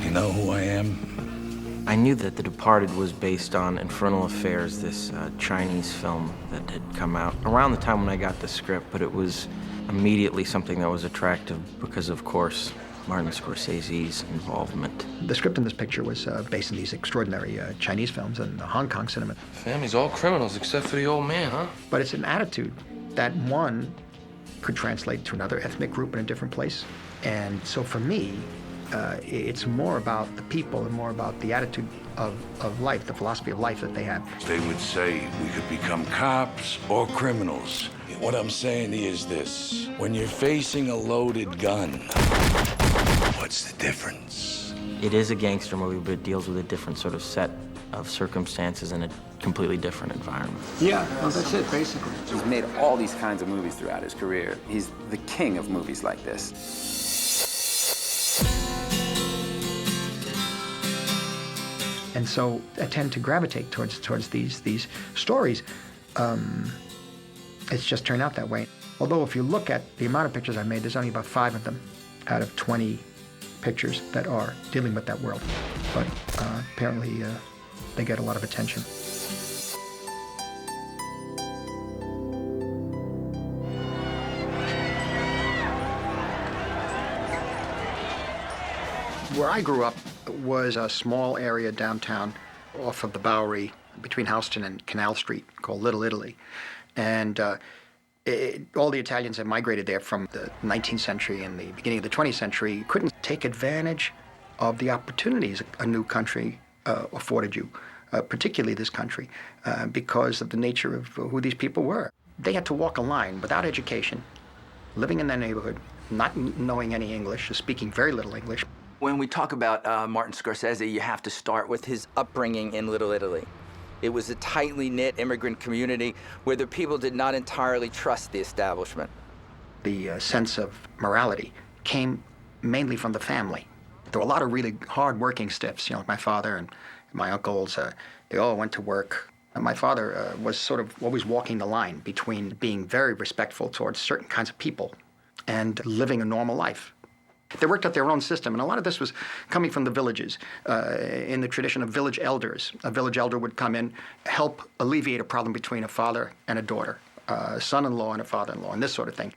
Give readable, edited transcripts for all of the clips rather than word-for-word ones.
You know who I am? I knew that The Departed was based on Infernal Affairs, this Chinese film that had come out around the time when I got the script, but it was immediately something that was attractive because, of course, Martin Scorcese's involvement. The script in this picture was based on these extraordinary Chinese films and Hong Kong cinema. Family's all criminals except for the old man, huh? But it's an attitude that one could translate to another ethnic group in a different place. And so for me, it's more about the people and more about the attitude of life, the philosophy of life that they have. They would say we could become cops or criminals. What I'm saying is this: when you're facing a loaded gun, what's the difference? It is a gangster movie, but it deals with a different sort of set of circumstances in a completely different environment. Yeah, well, that's it, basically. He's made all these kinds of movies throughout his career. He's the king of movies like this. And so I tend to gravitate towards these stories. It's just turned out that way. Although if you look at the amount of pictures I made, there's only about 5 of them out of 20 pictures that are dealing with that world. But apparently they get a lot of attention. Where I grew up was a small area downtown off of the Bowery between Houston and Canal Street called Little Italy. And all the Italians that migrated there from the 19th century and the beginning of the 20th century couldn't take advantage of the opportunities a new country afforded you, particularly this country, because of the nature of who these people were. They had to walk a line without education, living in their neighborhood, not knowing any English, speaking very little English. When we talk about Martin Scorsese, you have to start with his upbringing in Little Italy. It was a tightly knit immigrant community where the people did not entirely trust the establishment. The sense of morality came mainly from the family. There were a lot of really hard-working stiffs, like my father and my uncles. They all went to work. And my father was sort of always walking the line between being very respectful towards certain kinds of people and living a normal life. They worked out their own system, and a lot of this was coming from the villages, in the tradition of village elders. A village elder would come in, help alleviate a problem between a father and a daughter, a son-in-law and a father-in-law, and this sort of thing.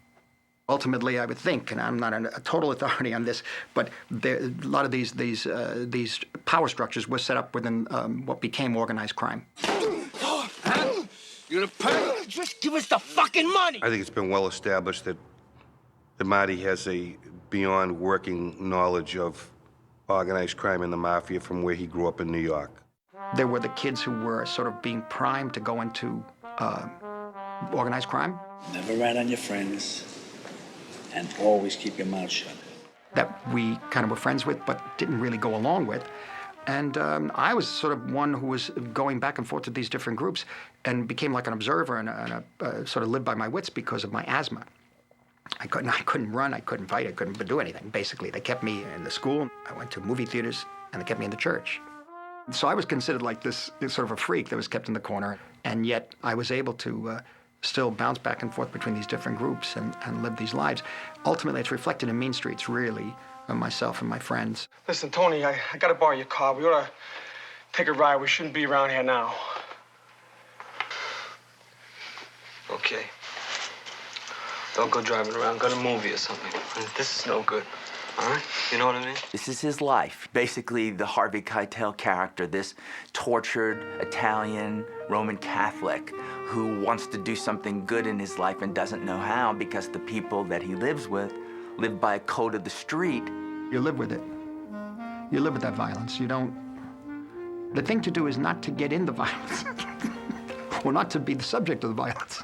Ultimately, I would think, and I'm not a total authority on this, but a lot of these power structures were set up within what became organized crime. You gonna pay? Just give us the fucking money! I think it's been well established that Marty has a beyond working knowledge of organized crime and the mafia from where he grew up in New York. There were the kids who were sort of being primed to go into organized crime. Never rat on your friends, and always keep your mouth shut. That we kind of were friends with, but didn't really go along with. And I was sort of one who was going back and forth to these different groups and became like an observer and sort of lived by my wits because of my asthma. I couldn't run, I couldn't fight, I couldn't do anything. Basically, they kept me in the school. I went to movie theaters, and they kept me in the church. So I was considered like this sort of a freak that was kept in the corner, and yet I was able to still bounce back and forth between these different groups and live these lives. Ultimately, it's reflected in Mean Streets, really, myself and my friends. Listen, Tony, I gotta borrow your car. We ought to take a ride. We shouldn't be around here now. Okay. Don't go driving around. Go to a movie or something. This is no good. All right? You know what I mean? This is his life. Basically, the Harvey Keitel character, this tortured Italian Roman Catholic who wants to do something good in his life and doesn't know how because the people that he lives with live by a code of the street. You live with it. You live with that violence. You don't... The thing to do is not to get in the violence or not to be the subject of the violence.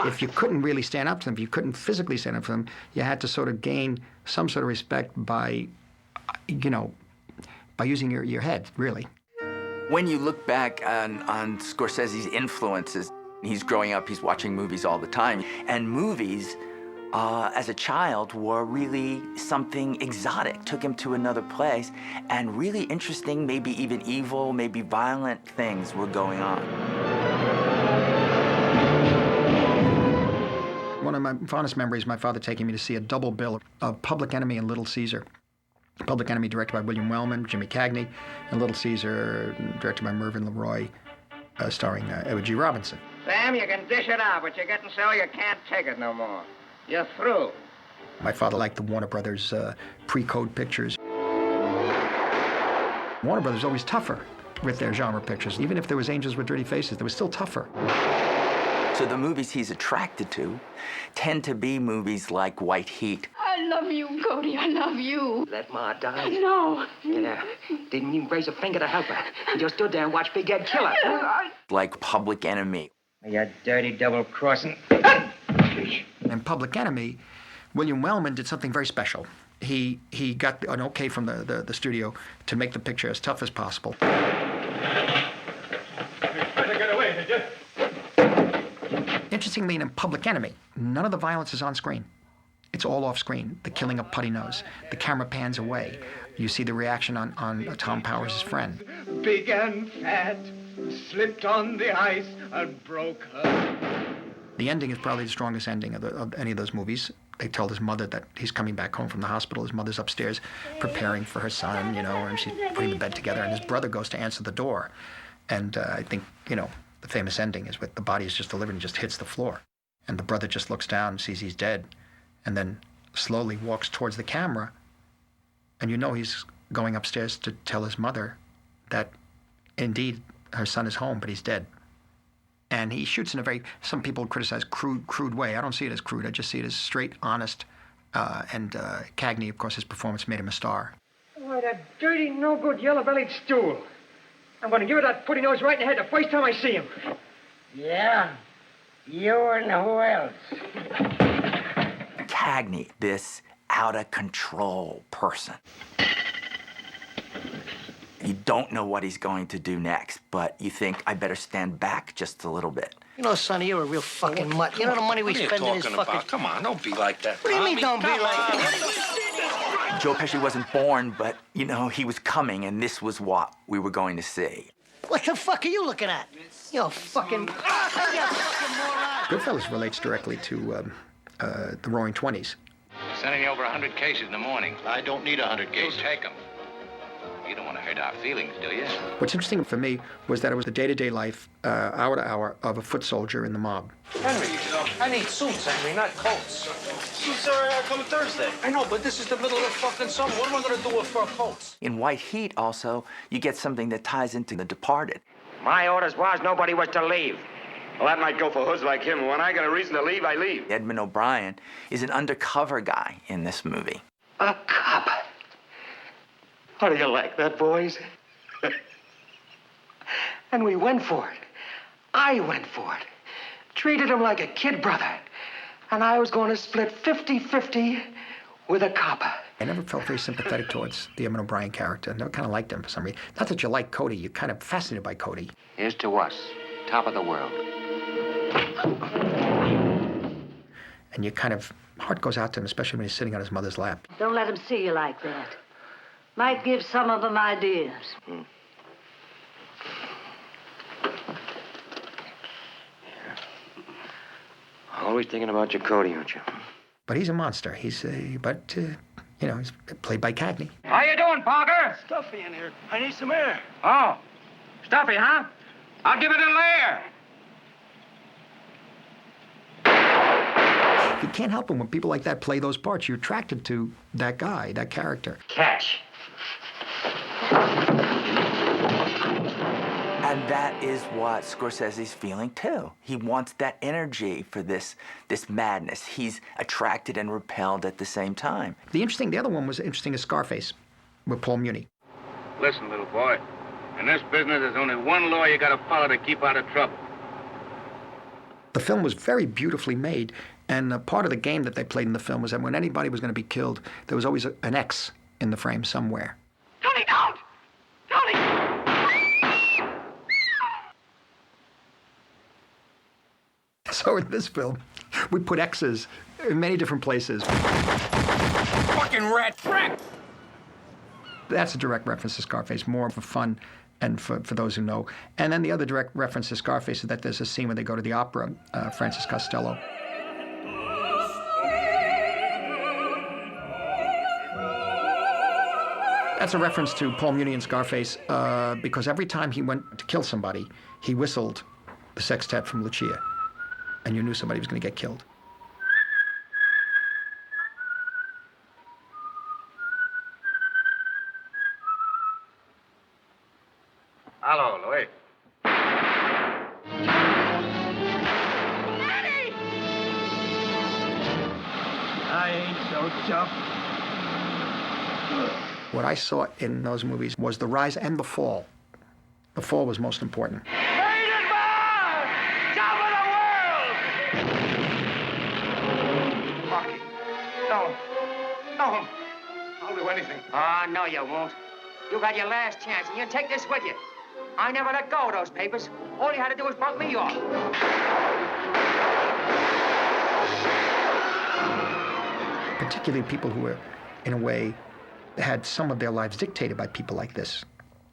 If you couldn't really stand up to them, if you couldn't physically stand up to them, you had to sort of gain some sort of respect by, by using your head, really. When you look back on Scorsese's influences, he's growing up, he's watching movies all the time, and movies, as a child, were really something exotic, took him to another place, and really interesting, maybe even evil, maybe violent things were going on. my fondest memory is my father taking me to see a double bill of Public Enemy and Little Caesar. Public Enemy, directed by William Wellman, Jimmy Cagney, and Little Caesar, directed by Mervyn LeRoy, starring Edward G. Robinson. Sam, you can dish it out, but you're getting so you can't take it no more. You're through. My father liked the Warner Brothers pre-code pictures. Warner Brothers was always tougher with their genre pictures. Even if there was Angels with Dirty Faces, they were still tougher. So the movies he's attracted to tend to be movies like White Heat. I love you, Cody. I love you. Let Ma die. No. Yeah. Didn't even raise a finger to help her. You just stood there and watched Big Ed kill her. Like Public Enemy. You dirty double-crossing. In Public Enemy, William Wellman did something very special. He got an okay from the studio to make the picture as tough as possible. Interestingly, in Public Enemy, none of the violence is on screen. It's all off screen. The killing of Putty Nose. The camera pans away. You see the reaction on Tom Powers' friend. Big and fat, slipped on the ice and broke her. The ending is probably the strongest ending of any of those movies. They told his mother that he's coming back home from the hospital. His mother's upstairs preparing for her son, and she's putting the bed together, and his brother goes to answer the door. And I think, the famous ending is with the body is just delivered and just hits the floor. And the brother just looks down and sees he's dead, and then slowly walks towards the camera. And he's going upstairs to tell his mother that, indeed, her son is home, but he's dead. And he shoots in a very, some people criticize crude way. I don't see it as crude. I just see it as straight, honest. And Cagney, of course, his performance made him a star. Why, that dirty, no-good, yellow-bellied stool. I'm going to give it that Putty Nose right in the head the first time I see him. Yeah? You and who else? Cagney, this out-of-control person. You don't know what he's going to do next, but you think, I better stand back just a little bit. Sonny, you're a real fucking mutt. You know the money we spend in this fucking... Come on, don't be like that. What do you mean don't be like that? Joe Pesci wasn't born, but, he was coming, and this was what we were going to see. What the fuck are you looking at? You're fucking... Goodfellas relates directly to the Roaring *20s. Sending you over 100 cases in the morning. I don't need 100 cases. You'll take them. You don't want to hurt our feelings, do you? What's interesting for me was that it was the day-to-day life, hour to hour, of a foot soldier in the mob. Henry, I need suits, Henry, not coats. Suits are coming Thursday. I know, but this is the middle of fucking summer. What am I going to do with fur coats? In White Heat, also, you get something that ties into The Departed. My orders was nobody was to leave. Well, that might go for hoods like him. When I got a reason to leave, I leave. Edmund O'Brien is an undercover guy in this movie. A cop. How do you like that, boys? And we went for it. I went for it. Treated him like a kid brother. And I was going to split 50-50 with a cop. I never felt very sympathetic towards the Edmund O'Brien character. I never kind of liked him for some reason. Not that you like Cody. You're kind of fascinated by Cody. Here's to us, top of the world. And you kind of, heart goes out to him, especially when he's sitting on his mother's lap. Don't let him see you like that. Might give some of them ideas. Always thinking about your Cody, aren't you? But he's a monster. He's played by Cagney. How you doing, Parker? Stuffy in here. I need some air. Oh, stuffy, huh? I'll give it a little air. You can't help him when people like that play those parts. You're attracted to that guy, that character. Catch. And that is what Scorsese's feeling too. He wants that energy for this madness. He's attracted and repelled at the same time. The other one was interesting is Scarface with Paul Muni. Listen, little boy. In this business, there's only one law you gotta follow to keep out of trouble. The film was very beautifully made, and part of the game that they played in the film was that when anybody was going to be killed, there was always an X in the frame somewhere. Tony, don't! Tony! So in this film, we put X's in many different places. Fucking rat trap! That's a direct reference to Scarface, more for fun and for those who know. And then the other direct reference to Scarface is that there's a scene where they go to the opera, Francis Costello. That's a reference to Paul Muni in Scarface, because every time he went to kill somebody, he whistled the sextet from Lucia, and you knew somebody was going to get killed. Hello, Louis. I ain't so tough. What I saw in those movies was the rise and the fall. The fall was most important. Rocky. No. No. I'll do anything. Oh, no, you won't. You got your last chance, and you take this with you. I never let go of those papers. All you had to do was bump me off. Particularly people who were, in a way, had some of their lives dictated by people like this.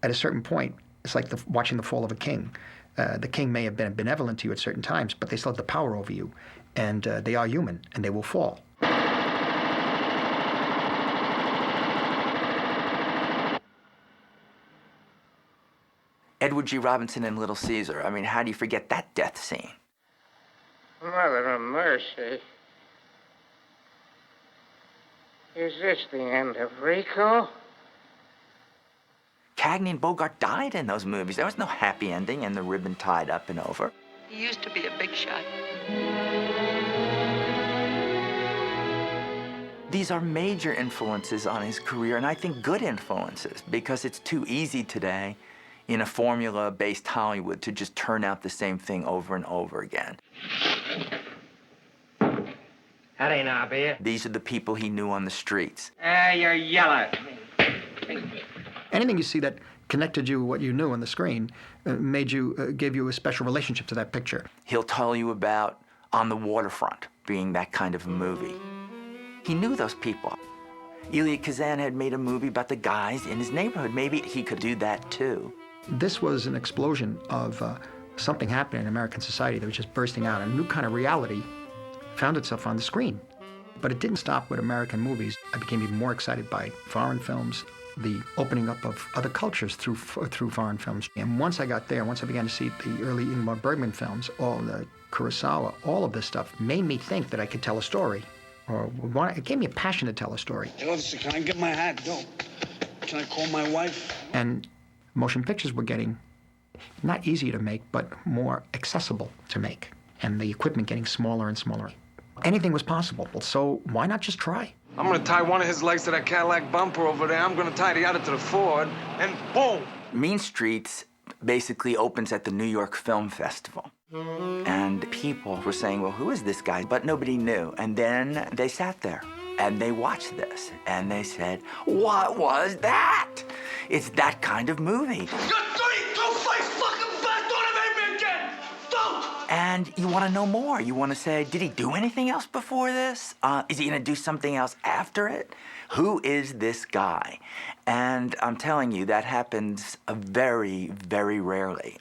At a certain point, it's like watching the fall of a king. The king may have been benevolent to you at certain times, but they still have the power over you. And they are human, and they will fall. Edward G. Robinson in Little Caesar. I mean, how do you forget that death scene? Mother of mercy. Is this the end of Rico? Cagney and Bogart died in those movies. There was no happy ending and the ribbon tied up and over. He used to be a big shot. These are major influences on his career, and I think good influences, because it's too easy today in a formula-based Hollywood to just turn out the same thing over and over again. That ain't our beer. These are the people he knew on the streets. You're yellow. Anything you see that connected you with what you knew on the screen gave you a special relationship to that picture. He'll tell you about On the Waterfront being that kind of a movie. He knew those people. Elia Kazan had made a movie about the guys in his neighborhood. Maybe he could do that too. This was an explosion of something happening in American society that was just bursting out. A new kind of reality found itself on the screen. But it didn't stop with American movies. I became even more excited by foreign films, the opening up of other cultures through foreign films. And once I got there, once I began to see the early Ingmar Bergman films, all the Kurosawa, all of this stuff made me think that I could tell a story. It gave me a passion to tell a story. Hey, listen, can I get my hat? Go. Can I call my wife? And motion pictures were getting not easier to make, but more accessible to make. And the equipment getting smaller and smaller. Anything was possible, so why not just try? I'm gonna tie one of his legs to that Cadillac bumper over there. I'm gonna tie the other to the Ford, and boom! Mean Streets basically opens at the New York Film Festival. And people were saying, well, who is this guy? But nobody knew. And then they sat there and they watched this and they said, what was that? It's that kind of movie. You're 32 face fucking back, don't ever hit me again! Don't! And you want to know more. You want to say, did he do anything else before this? Is he going to do something else after it? Who is this guy? And I'm telling you, that happens very, very rarely.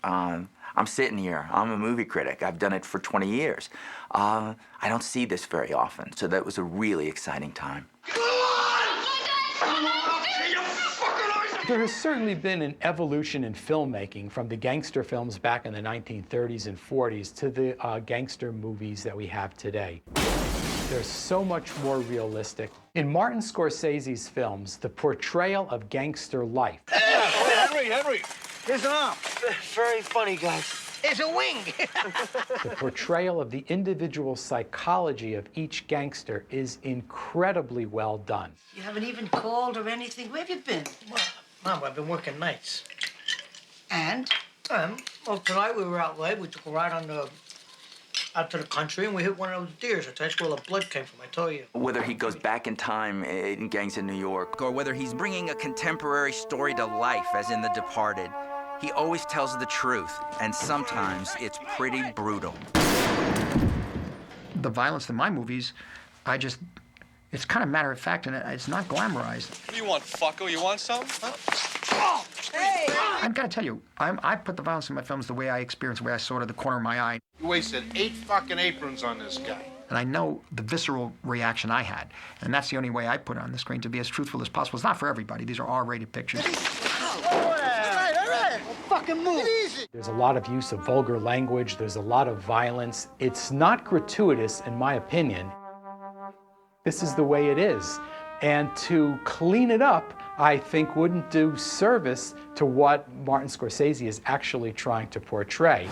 I'm sitting here. I'm a movie critic. I've done it for 20 years. I don't see this very often, so that was a really exciting time. There has certainly been an evolution in filmmaking from the gangster films back in the 1930s and 40s to the gangster movies that we have today. They're so much more realistic. In Martin Scorsese's films, the portrayal of gangster life. Henry, his arm. Very funny, guys. It's a wing. The portrayal of the individual psychology of each gangster is incredibly well done. You haven't even called or anything. Where have you been? Well, Mom, I've been working nights. And? Well, tonight we were out late. We took a ride out to the country, and we hit one of those deers. That's where the blood came from, I tell you. Whether he goes back in time in Gangs in New York, or whether he's bringing a contemporary story to life, as in The Departed, he always tells the truth, and sometimes it's pretty brutal. The violence in my movies, it's kind of matter of fact, and it's not glamorized. What do you want, fucko? You want some? Huh? Oh, hey! I've got to tell you, I put the violence in my films the way I experienced, the way I saw it at the corner of my eye. You wasted 8 fucking aprons on this guy. And I know the visceral reaction I had. And that's the only way I put it on the screen, to be as truthful as possible. It's not for everybody. These are R-rated pictures. All right. Fucking move. There's a lot of use of vulgar language. There's a lot of violence. It's not gratuitous, in my opinion. This is the way it is. And to clean it up, I think, wouldn't do service to what Martin Scorsese is actually trying to portray.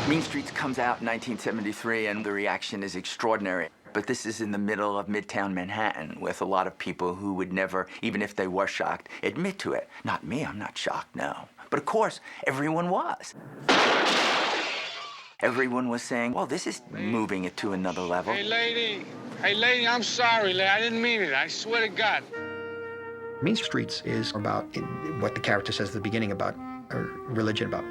Mean Streets comes out in 1973, and the reaction is extraordinary. But this is in the middle of Midtown Manhattan with a lot of people who would never, even if they were shocked, admit to it. Not me, I'm not shocked, no. But of course, everyone was. Everyone was saying, well, this is moving it to another level. Hey, lady, I'm sorry, lady. I didn't mean it. I swear to God. Mean Streets is about what the character says at the beginning about religion, about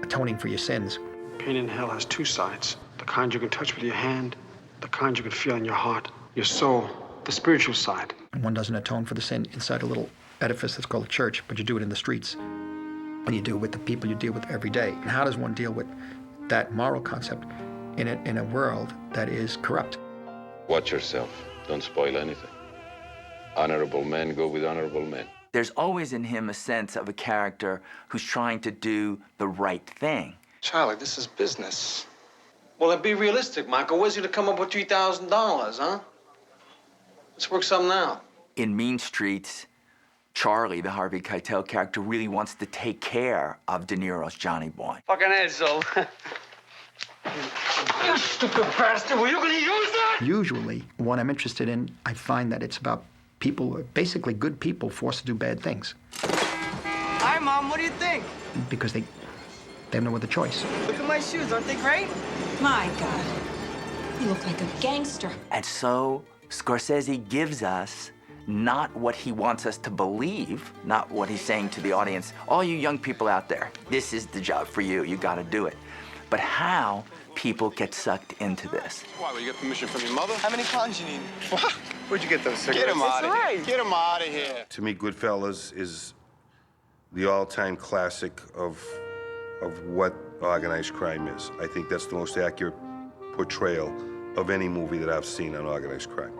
atoning for your sins. Pain in hell has two sides. The kind you can touch with your hand, the kind you can feel in your heart, your soul, the spiritual side. One doesn't atone for the sin inside a little edifice that's called a church, but you do it in the streets. And you do it with the people you deal with every day. And how does one deal with that moral concept in a world that is corrupt? Watch yourself. Don't spoil anything. Honorable men go with honorable men. There's always in him a sense of a character who's trying to do the right thing. Charlie, this is business. Well, then be realistic, Michael. Where's he to come up with $3,000, huh? Let's work something out. In Mean Streets, Charlie, the Harvey Keitel character, really wants to take care of De Niro's Johnny Boy. Fucking asshole. You stupid bastard. Were you going to use that? Usually, what I'm interested in, I find that it's about people, basically good people, forced to do bad things. Hi, Mom. What do you think? Because they have no other choice. Look at my shoes. Aren't they great? My God. You look like a gangster. And so Scorsese gives us not what he wants us to believe, not what he's saying to the audience, all you young people out there, this is the job for you, you gotta do it. But how people get sucked into this. Why, will you get permission from your mother? How many pounds you need? What? Where'd you get those cigarettes? Get him out of here. Get him out of here. To me, Goodfellas is the all-time classic of what organized crime is. I think that's the most accurate portrayal of any movie that I've seen on organized crime.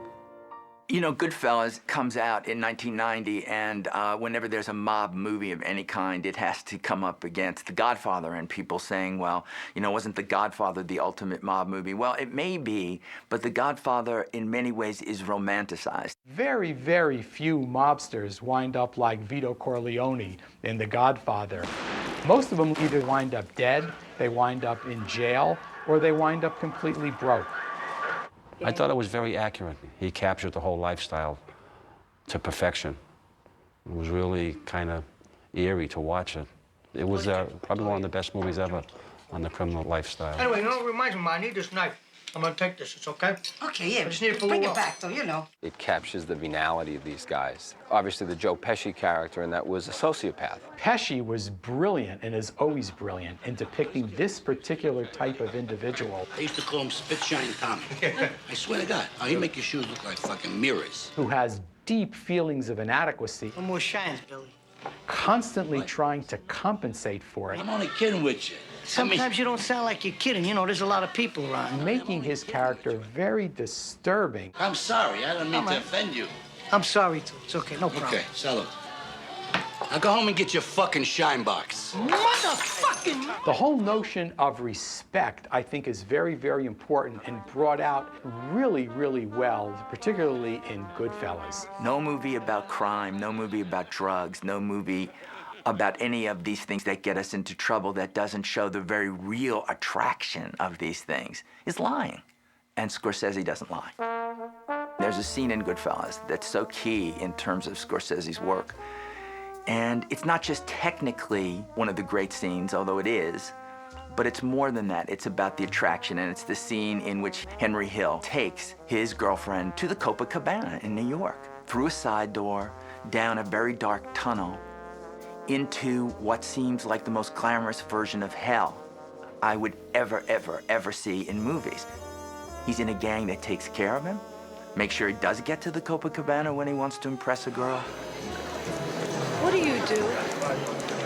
You know, Goodfellas comes out in 1990, and whenever there's a mob movie of any kind, it has to come up against The Godfather, and people saying, well, you know, wasn't The Godfather the ultimate mob movie? Well, it may be, but The Godfather in many ways is romanticized. Very, very few mobsters wind up like Vito Corleone in The Godfather. Most of them either wind up dead, they wind up in jail, or they wind up completely broke. I thought it was very accurate. He captured the whole lifestyle to perfection. It was really kind of eerie to watch it. It was probably one of the best movies ever on the criminal lifestyle. Anyway, you know what reminds me, I need this knife. I'm gonna take this, it's okay? Okay, yeah. I just need it for Bring a it while. back, though, you know. It captures the venality of these guys. Obviously, the Joe Pesci character, and that was a sociopath. Pesci was brilliant, and is always brilliant, in depicting this particular type of individual. I used to call him Spit Shine Tommy. I swear to God. Oh, he'd make your shoes look like fucking mirrors. Who has deep feelings of inadequacy. One more shines, Billy. Constantly trying to compensate for it. I'm only kidding with you. Sometimes you don't sound like you're kidding. You know, there's a lot of people around. Making his character very disturbing. I'm sorry. I don't mean to offend you. I'm sorry, too. It's okay. No problem. Okay, salute. Now go home and get your fucking shine box. Motherfucking... The whole notion of respect, I think, is very, very important and brought out really, really well, particularly in Goodfellas. No movie about crime, no movie about drugs, no movie about any of these things that get us into trouble that doesn't show the very real attraction of these things is lying. And Scorsese doesn't lie. There's a scene in Goodfellas that's so key in terms of Scorsese's work. And it's not just technically one of the great scenes, although it is, but it's more than that. It's about the attraction, and it's the scene in which Henry Hill takes his girlfriend to the Copacabana in New York, through a side door, down a very dark tunnel, into what seems like the most glamorous version of hell I would ever see in movies. He's in a gang that takes care of him, makes sure he does get to the Copacabana when he wants to impress a girl. What do you do?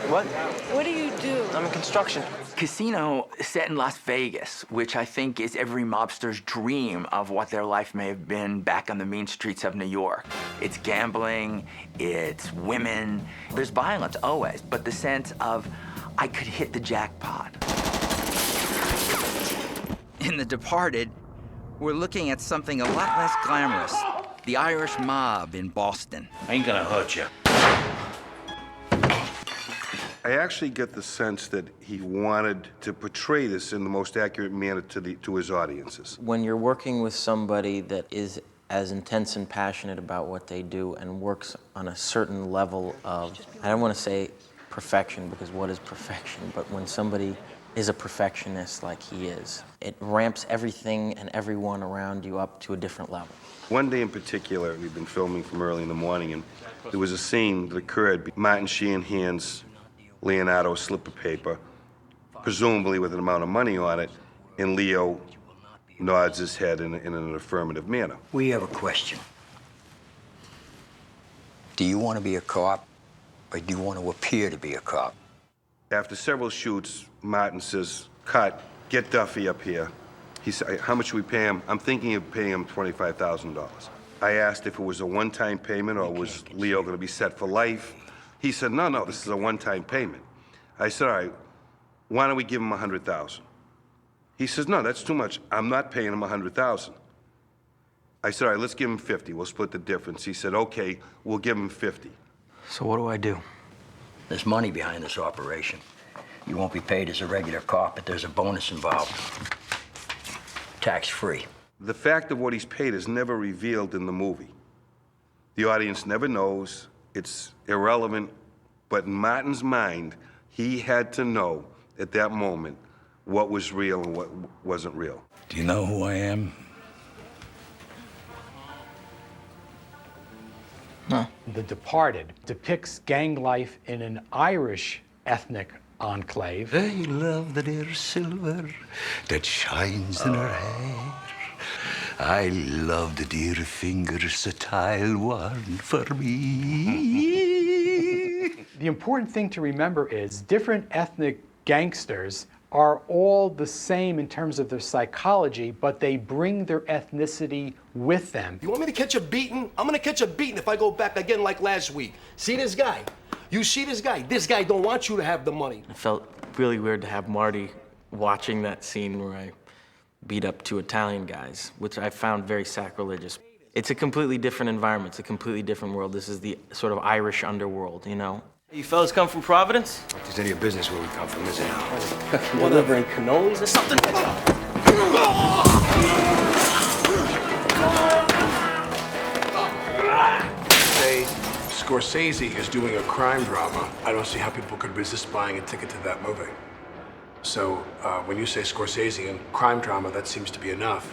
What? What do you do? I'm in construction. Casino set in Las Vegas, which I think is every mobster's dream of what their life may have been back on the mean streets of New York. It's gambling, it's women, there's violence always, but the sense of, I could hit the jackpot. In The Departed, we're looking at something a lot less glamorous. The Irish mob in Boston. I ain't gonna hurt you. I actually get the sense that he wanted to portray this in the most accurate manner to his audiences. When you're working with somebody that is as intense and passionate about what they do and works on a certain level of, I don't want to say perfection, because what is perfection, but when somebody is a perfectionist like he is, it ramps everything and everyone around you up to a different level. One day in particular, we've been filming from early in the morning, and there was a scene that occurred. Martin Sheen hands Leonardo a slip of paper, presumably with an amount of money on it, and Leo nods his head in an affirmative manner. We have a question. Do you want to be a cop, or do you want to appear to be a cop? After several shoots, Martin says, "Cut, get Duffy up here." He said, "How much should we pay him?" I'm thinking of paying him $25,000. I asked if it was a one-time payment or was Leo going to be set for life. He said, no, this is a one-time payment. I said, all right, why don't we give him $100,000? He says, no, that's too much. I'm not paying him $100,000. I said, all right, let's give him 50. We'll split the difference. He said, okay, we'll give him 50. So what do I do? There's money behind this operation. You won't be paid as a regular cop, but there's a bonus involved. Tax-free. The fact of what he's paid is never revealed in the movie. The audience never knows. It's irrelevant, but in Martin's mind, he had to know at that moment what was real and what wasn't real. Do you know who I am? No. The Departed depicts gang life in an Irish ethnic enclave. I love the dear silver that shines in her hair. I love the dear fingers that I'll warm for me. The important thing to remember is different ethnic gangsters are all the same in terms of their psychology, but they bring their ethnicity with them. You want me to catch a beating? I'm gonna catch a beating if I go back again like last week. See this guy? You see this guy? This guy don't want you to have the money. It felt really weird to have Marty watching that scene where I beat up two Italian guys, which I found very sacrilegious. It's a completely different environment. It's a completely different world. This is the sort of Irish underworld, you know? You fellas come from Providence? If there's any business where we come from, is it? Delivering cannolis or something? Say, Scorsese is doing a crime drama. I don't see how people could resist buying a ticket to that movie. So when you say Scorsese and crime drama, that seems to be enough.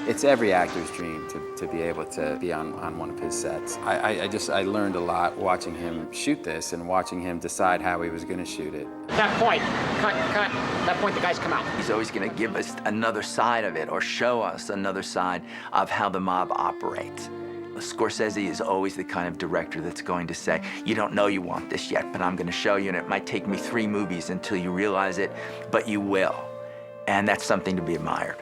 It's every actor's dream to be able to be on one of his sets. I learned a lot watching him shoot this and watching him decide how he was going to shoot it. That point. Cut. That point, the guys come out. He's always going to give us another side of it or show us another side of how the mob operates. Scorsese is always the kind of director that's going to say, you don't know you want this yet, but I'm going to show you, and it might take me 3 movies until you realize it, but you will. And that's something to be admired.